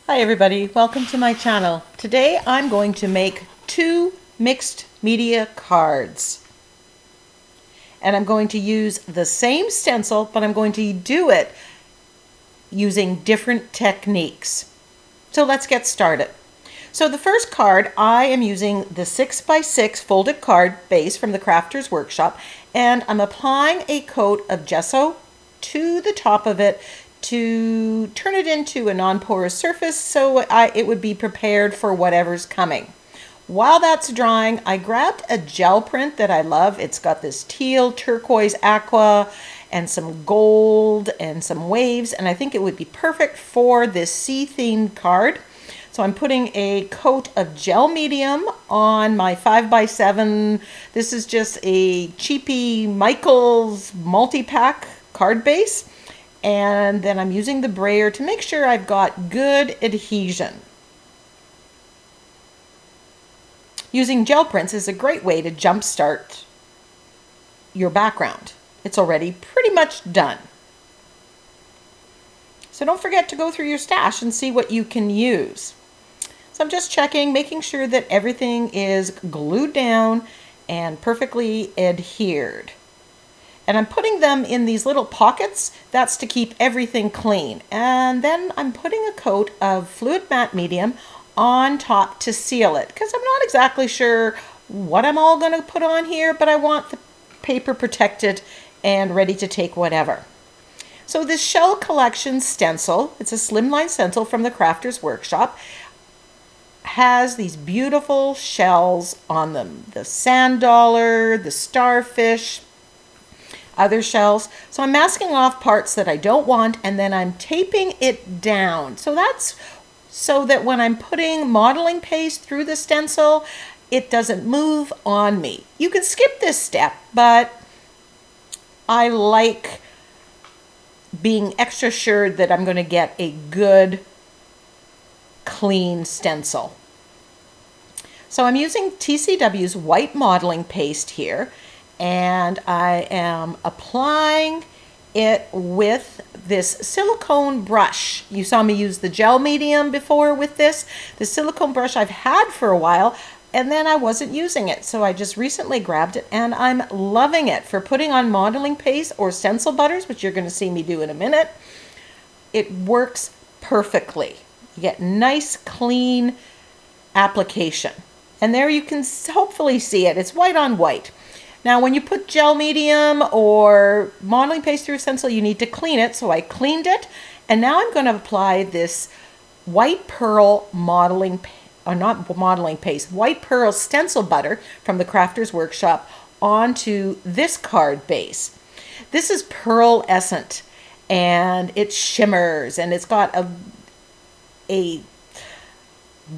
Hi everybody, welcome to my channel. Today I'm going to make two mixed media cards. And I'm going to use the same stencil, but I'm going to do it using different techniques. So let's get started. So the first card, I am using the 6x6 folded card base from the Crafter's Workshop, and I'm applying a coat of gesso to the top of it to turn it into a non-porous surface so it would be prepared for whatever's coming. While that's drying, I grabbed a gel print that I love. It's got this teal, turquoise, aqua, and some gold and some waves, and I think it would be perfect for this sea-themed card. So I'm putting a coat of gel medium on my 5x7. This is just a cheapy Michaels multi-pack card base. And then I'm using the brayer to make sure I've got good adhesion. Using gel prints is a great way to jumpstart your background. It's already pretty much done. So don't forget to go through your stash and see what you can use. So I'm just checking, making sure that everything is glued down and perfectly adhered. And I'm putting them in these little pockets. That's to keep everything clean. And then I'm putting a coat of fluid matte medium on top to seal it, because I'm not exactly sure what I'm all going to put on here, but I want the paper protected and ready to take whatever. So this Shell Collection stencil, it's a slimline stencil from the Crafter's Workshop, has these beautiful shells on them. The sand dollar, the starfish, other shells. So I'm masking off parts that I don't want, and then I'm taping it down. So that's so that when I'm putting modeling paste through the stencil, it doesn't move on me. You can skip this step, but I like being extra sure that I'm going to get a good, clean stencil. So I'm using TCW's white modeling paste here, and I am applying it with this silicone brush. You saw me use the gel medium before with this. The silicone brush I've had for a while, and then I wasn't using it, so I just recently grabbed it, and I'm loving it for putting on modeling paste or stencil butters, which you're going to see me do in a minute. It works perfectly. You get nice, clean application. And there you can hopefully see it. It's white on white. Now, when you put gel medium or modeling paste through a stencil, you need to clean it. So I cleaned it, and now I'm going to apply this white pearl modeling, or not modeling paste, white pearl stencil butter from the Crafter's Workshop onto this card base. This is pearlescent, and it shimmers, and it's got a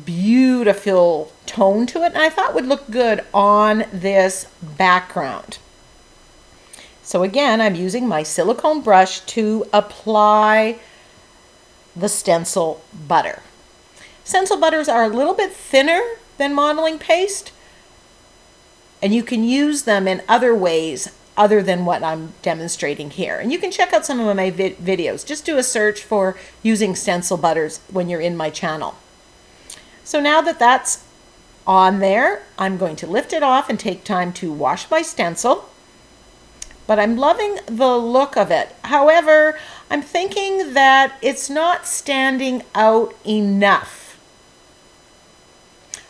beautiful tone to it, and I thought would look good on this background. So again, I'm using my silicone brush to apply the stencil butter. Stencil butters are a little bit thinner than modeling paste, and you can use them in other ways other than what I'm demonstrating here. And you can check out some of my videos. Just do a search for using stencil butters when you're in my channel. So now that that's on there, I'm going to lift it off and take time to wash my stencil. But I'm loving the look of it. However, I'm thinking that it's not standing out enough.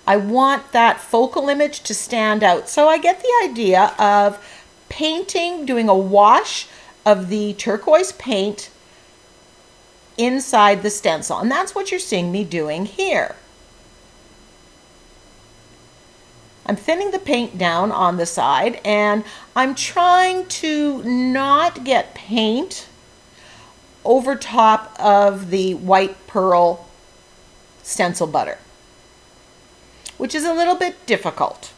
I want that focal image to stand out. So I get the idea of painting, doing a wash of the turquoise paint inside the stencil. And that's what you're seeing me doing here. I'm thinning the paint down on the side, and I'm trying to not get paint over top of the white pearl stencil butter, which is a little bit difficult.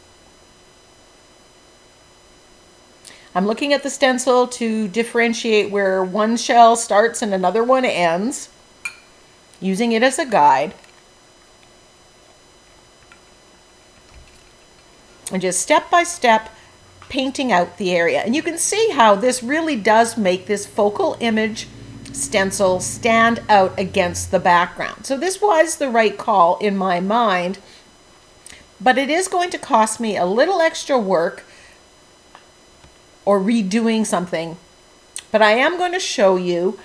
I'm looking at the stencil to differentiate where one shell starts and another one ends, using it as a guide. And just step by step painting out the area. And you can see how this really does make this focal image stencil stand out against the background. So this was the right call in my mind, but it is going to cost me a little extra work or redoing something. But I am going to show you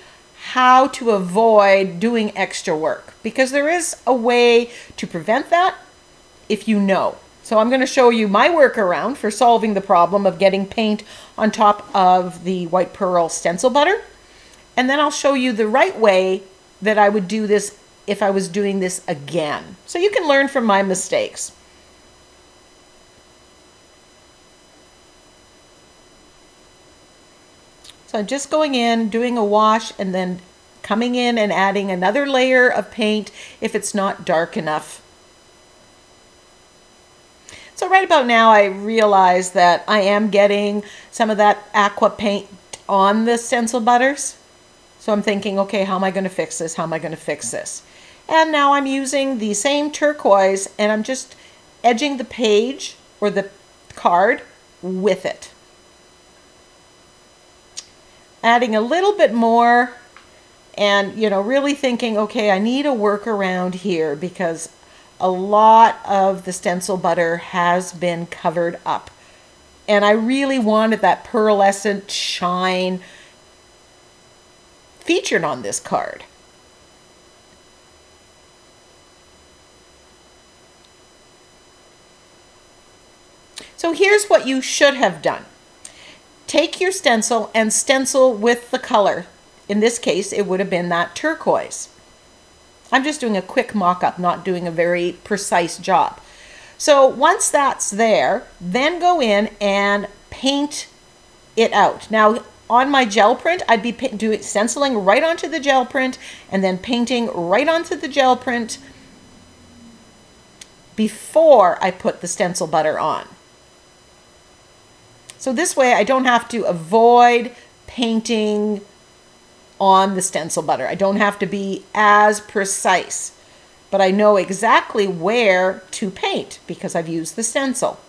how to avoid doing extra work, because there is a way to prevent that if you know. So I'm going to show you my workaround for solving the problem of getting paint on top of the white pearl stencil butter. And then I'll show you the right way that I would do this if I was doing this again. So you can learn from my mistakes. So I'm just going in, doing a wash, and then coming in and adding another layer of paint if it's not dark enough. So right about now I realize that I am getting some of that aqua paint on the stencil butters. So I'm thinking, okay, how am I going to fix this? How am I going to fix this? And now I'm using the same turquoise and I'm just edging the page or the card with it. Adding a little bit more and, really thinking, okay, I need a workaround here because a lot of the stencil butter has been covered up. And I really wanted that pearlescent shine featured on this card. So here's what you should have done. Take your stencil and stencil with the color. In this case, it would have been that turquoise. I'm just doing a quick mock-up, not doing a very precise job. So once that's there, then go in and paint it out. Now, on my gel print, I'd be doing stenciling right onto the gel print and then painting right onto the gel print before I put the stencil butter on. So this way I don't have to avoid painting on the stencil butter. I don't have to be as precise, but I know exactly where to paint because I've used the stencil.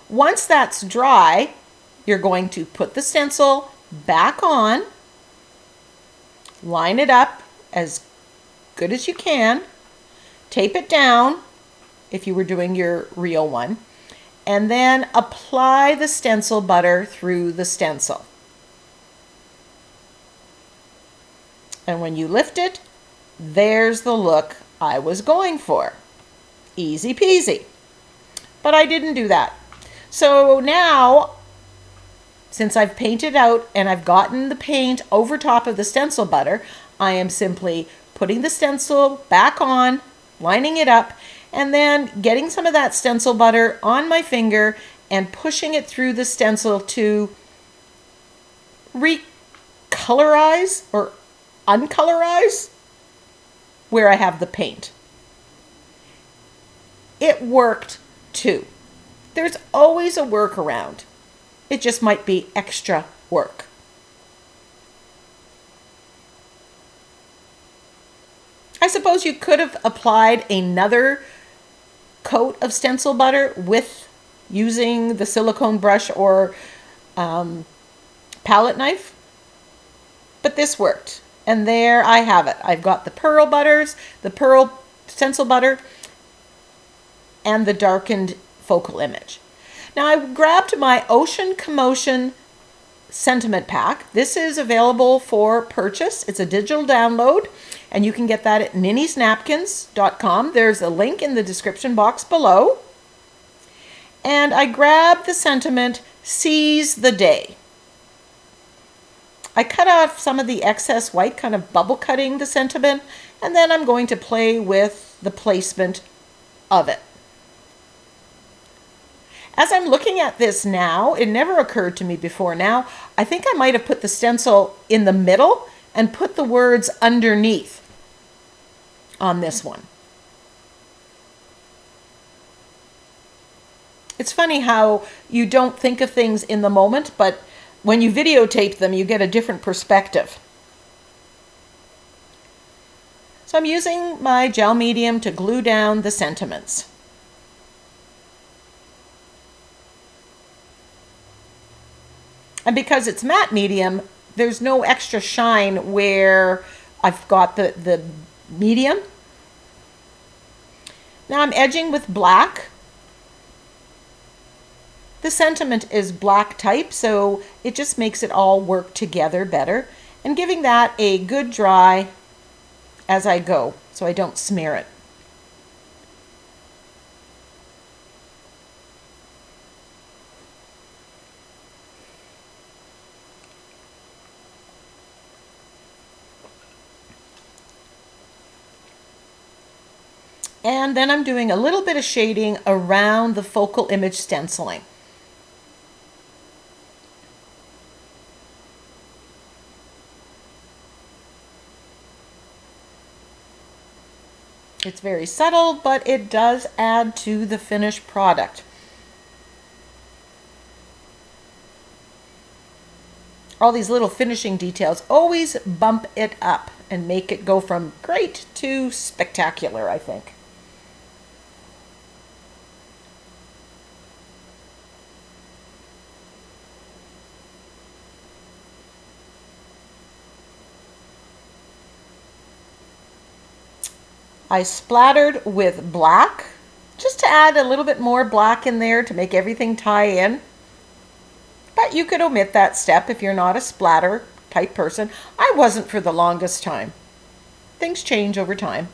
Once that's dry, you're going to put the stencil back on, line it up as good as you can, tape it down if you were doing your real one, and then apply the stencil butter through the stencil. And when you lift it, there's the look I was going for. Easy peasy. But I didn't do that. So now, since I've painted out and I've gotten the paint over top of the stencil butter, I am simply putting the stencil back on, lining it up, and then getting some of that stencil butter on my finger and pushing it through the stencil to recolorize or uncolorize where I have the paint. It worked too. There's always a workaround. It just might be extra work. I suppose you could have applied another coat of stencil butter with using the silicone brush or palette knife, but this worked. And there I have it. I've got the pearl butters, the pearl stencil butter, and the darkened focal image. Now I grabbed my Ocean Commotion sentiment pack. This is available for purchase. It's a digital download and you can get that at NinnysNapkins.com. There's a link in the description box below. And I grabbed the sentiment, Seize the Day. I cut off some of the excess white, kind of bubble cutting the sentiment, and then I'm going to play with the placement of it. As I'm looking at this now, it never occurred to me before now, I think I might have put the stencil in the middle and put the words underneath on this one. It's funny how you don't think of things in the moment, but when you videotape them, you get a different perspective. So I'm using my gel medium to glue down the sentiments. And because it's matte medium, there's no extra shine where I've got the medium. Now I'm edging with black. The sentiment is black type, so it just makes it all work together better, and giving that a good dry as I go so I don't smear it. And then I'm doing a little bit of shading around the focal image stenciling. It's very subtle, but it does add to the finished product. All these little finishing details always bump it up and make it go from great to spectacular, I think. I splattered with black, just to add a little bit more black in there to make everything tie in. But you could omit that step if you're not a splatter type person. I wasn't for the longest time. Things change over time.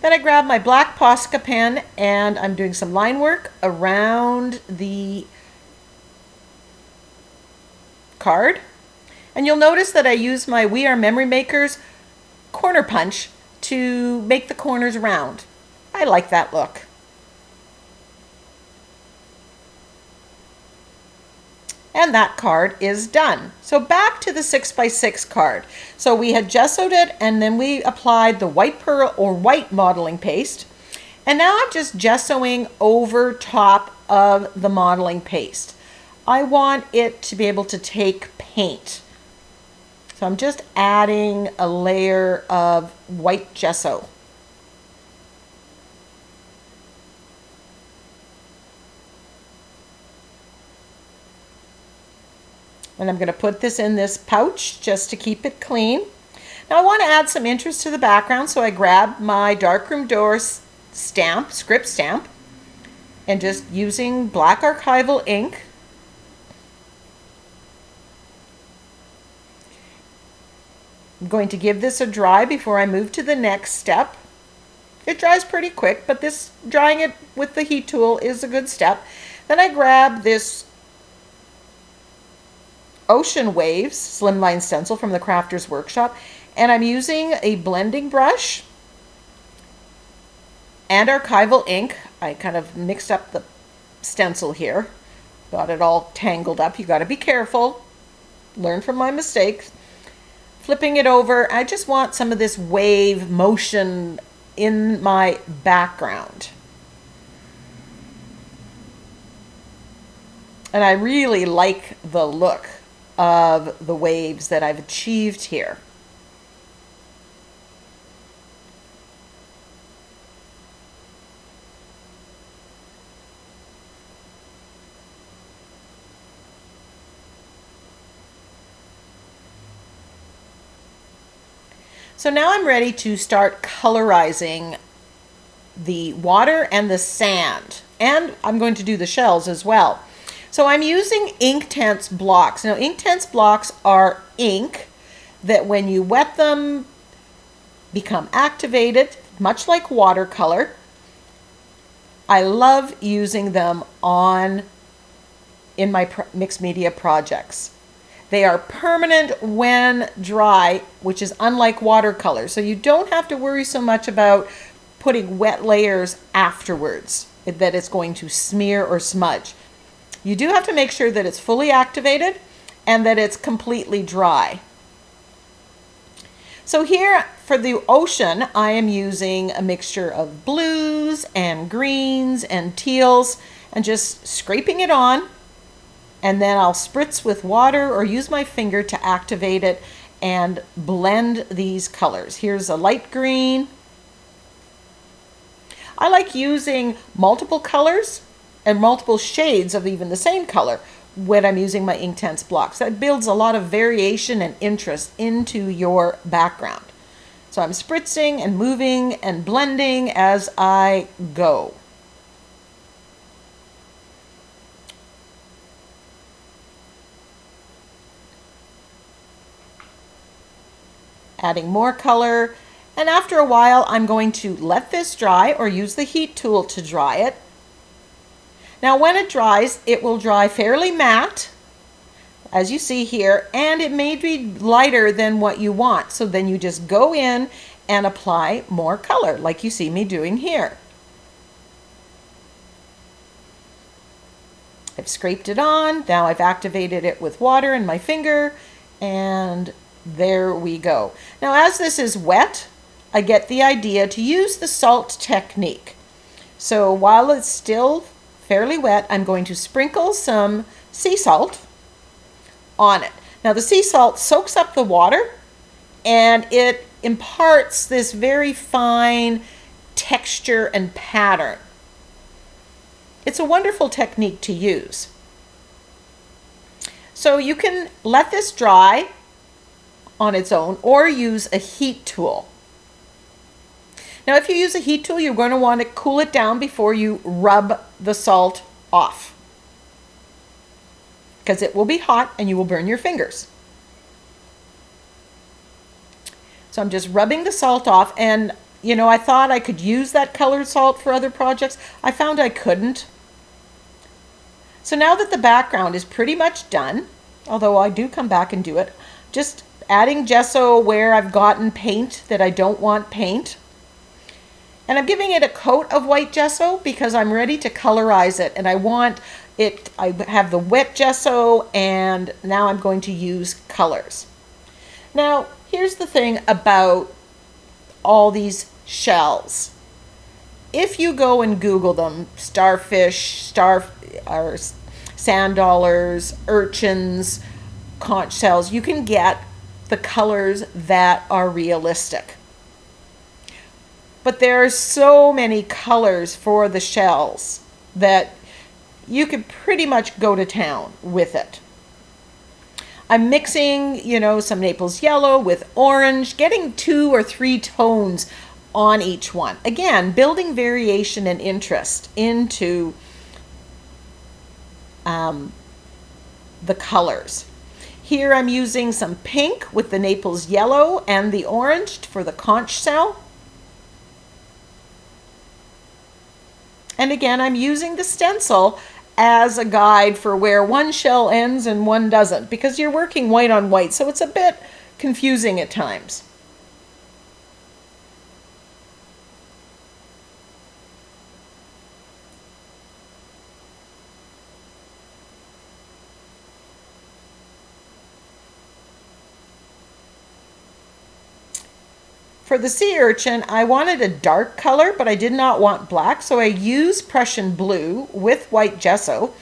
Then I grab my black Posca pen and I'm doing some line work around the card. And you'll notice that I use my We Are Memory Makers corner punch to make the corners round. I like that look. And that card is done. So back to the 6x6 card. So we had gessoed it and then we applied the white pearl or white modeling paste. And now I'm just gessoing over top of the modeling paste. I want it to be able to take paint. So I'm just adding a layer of white gesso. And I'm going to put this in this pouch just to keep it clean. Now I want to add some interest to the background, so I grab my darkroom door stamp, script stamp, and just using black archival ink, I'm going to give this a dry before I move to the next step. It dries pretty quick, but this drying it with the heat tool is a good step. Then I grab this Ocean Waves slimline stencil from the Crafter's Workshop, and I'm using a blending brush and archival ink. I kind of mixed up the stencil here, got it all tangled up. You got to be careful, learn from my mistakes. Flipping it over, I just want some of this wave motion in my background. And I really like the look of the waves that I've achieved here. So now I'm ready to start colorizing the water and the sand, and I'm going to do the shells as well. So I'm using Inktense blocks. Now Inktense blocks are ink that when you wet them become activated, much like watercolor. I love using them in my mixed media projects. They are permanent when dry, which is unlike watercolor. So you don't have to worry so much about putting wet layers afterwards that it's going to smear or smudge. You do have to make sure that it's fully activated and that it's completely dry. So here for the ocean, I am using a mixture of blues and greens and teals and just scraping it on. And then I'll spritz with water or use my finger to activate it and blend these colors. Here's a light green. I like using multiple colors and multiple shades of even the same color when I'm using my Inktense blocks. That builds a lot of variation and interest into your background. So I'm spritzing and moving and blending as I go. Adding more color, and after a while I'm going to let this dry or use the heat tool to dry it. Now when it dries, it will dry fairly matte, as you see here, and it may be lighter than what you want. So then you just go in and apply more color, like you see me doing here. I've scraped it on, now I've activated it with water in my finger, and there we go. Now as this is wet, I get the idea to use the salt technique. So while it's still fairly wet, I'm going to sprinkle some sea salt on it. Now the sea salt soaks up the water and it imparts this very fine texture and pattern. It's a wonderful technique to use. So you can let this dry on its own or use a heat tool. Now if you use a heat tool, you're going to want to cool it down before you rub the salt off, because it will be hot and you will burn your fingers. So I'm just rubbing the salt off, and you know, I thought I could use that colored salt for other projects. I found I couldn't. So now that the background is pretty much done, although I do come back and do it, just adding gesso where I've gotten paint that I don't want paint. And I'm giving it a coat of white gesso because I'm ready to colorize it, and I want it, I have the wet gesso, and now I'm going to use colors. Now here's the thing about all these shells. If you go and Google them, starfish, or sand dollars, urchins, conch shells, you can get the colors that are realistic. But there are so many colors for the shells that you could pretty much go to town with it. I'm mixing, you know, some Naples yellow with orange, getting 2 or 3 tones on each one. Again, building variation and interest into the colors. Here I'm using some pink with the Naples yellow and the orange for the conch shell. And again, I'm using the stencil as a guide for where one shell ends and one doesn't, because you're working white on white, so it's a bit confusing at times. For the sea urchin, I wanted a dark color, but I did not want black, so I used Prussian blue with white gesso.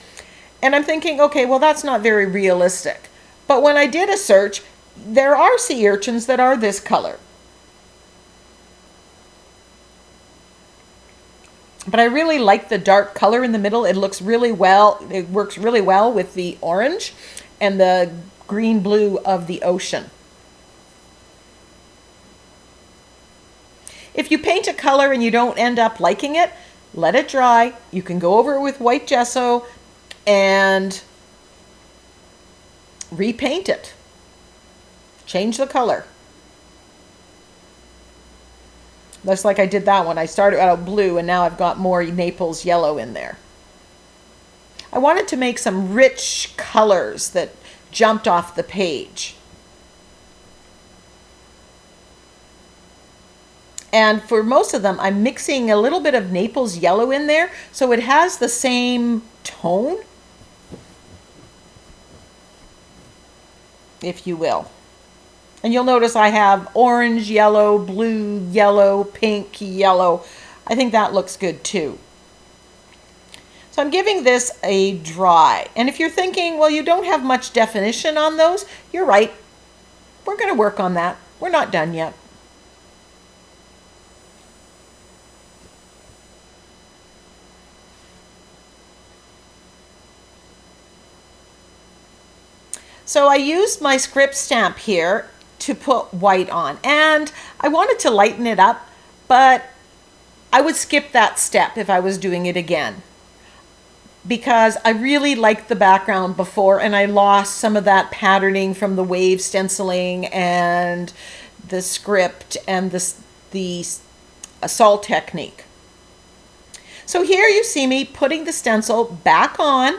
And I'm thinking, okay, well, that's not very realistic. But when I did a search, there are sea urchins that are this color. But I really like the dark color in the middle. It looks really well, it works really well with the orange and the green blue of the ocean. If you paint a color and you don't end up liking it, let it dry. You can go over it with white gesso and repaint it. Change the color. Looks like I did that one. I started out blue and now I've got more Naples yellow in there. I wanted to make some rich colors that jumped off the page. And for most of them, I'm mixing a little bit of Naples yellow in there, so it has the same tone, if you will. And you'll notice I have orange, yellow, blue, yellow, pink, yellow. I think that looks good too. So I'm giving this a dry. And if you're thinking, well, you don't have much definition on those, you're right. We're going to work on that. We're not done yet. So I used my script stamp here to put white on, and I wanted to lighten it up, but I would skip that step if I was doing it again, because I really liked the background before and I lost some of that patterning from the wave stenciling and the script and the assault technique. So here you see me putting the stencil back on,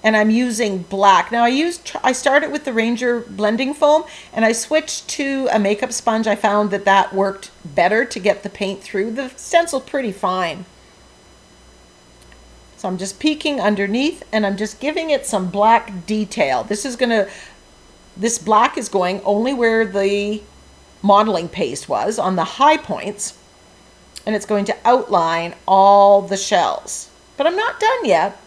and I'm using black. Now I started with the Ranger blending foam and I switched to a makeup sponge. I found that that worked better to get the paint through the stencil pretty fine. So I'm just peeking underneath and I'm just giving it some black detail. This black is going only where the modeling paste was, on the high points, and it's going to outline all the shells. But I'm not done yet.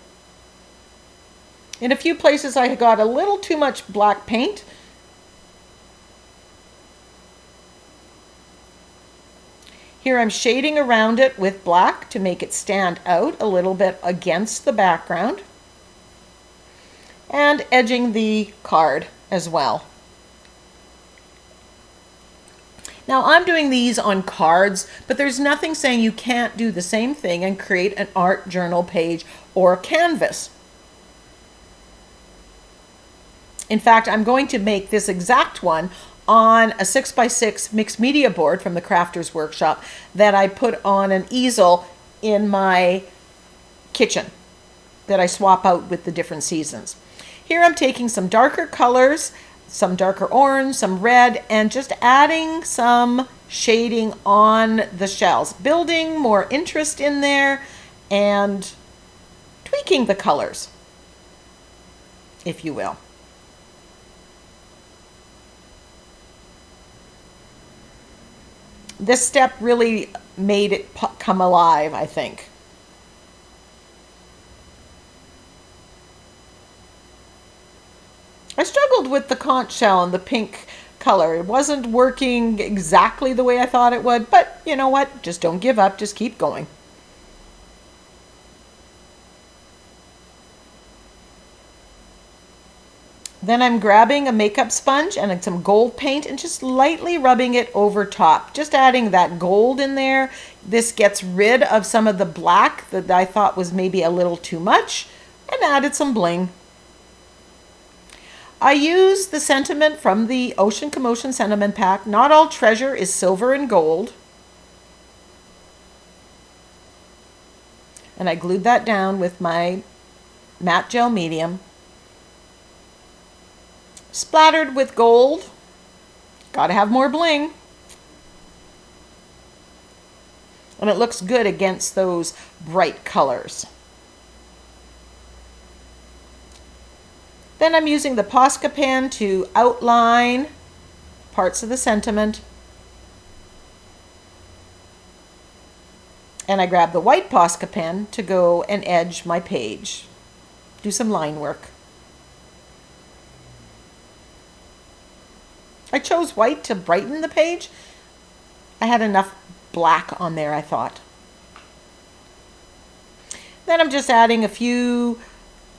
In a few places I got a little too much black paint. Here I'm shading around it with black to make it stand out a little bit against the background, and edging the card as well. Now I'm doing these on cards, but there's nothing saying you can't do the same thing and create an art journal page or a canvas. In fact, I'm going to make this exact one on a 6x6 mixed media board from the Crafters Workshop that I put on an easel in my kitchen that I swap out with the different seasons. Here I'm taking some darker colors, some darker orange, some red, and just adding some shading on the shells, building more interest in there and tweaking the colors, if you will. This step really made it come alive, I think. I struggled with the conch shell and the pink color. It wasn't working exactly the way I thought it would, but you know what? Just don't give up, just keep going. Then I'm grabbing a makeup sponge and some gold paint and just lightly rubbing it over top. Just adding that gold in there. This gets rid of some of the black that I thought was maybe a little too much, and added some bling. I use the sentiment from the Ocean Commotion sentiment pack. Not all treasure is silver and gold. And I glued that down with my matte gel medium. Splattered with gold. Gotta have more bling. And it looks good against those bright colors. Then I'm using the Posca pen to outline parts of the sentiment. And I grab the white Posca pen to go and edge my page. Do some line work. I chose white to brighten the page. I had enough black on there, I thought. Then I'm just adding a few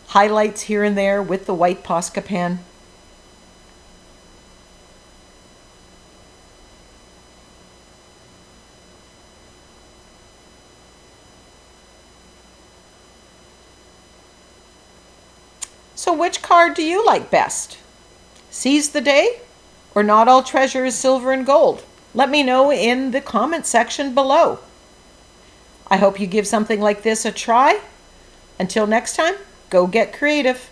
highlights here and there with the white Posca pen. So which card do you like best? Seize the Day or Not All Treasure is Silver and Gold? Let me know in the comment section below. I hope you give something like this a try. Until next time, go get creative.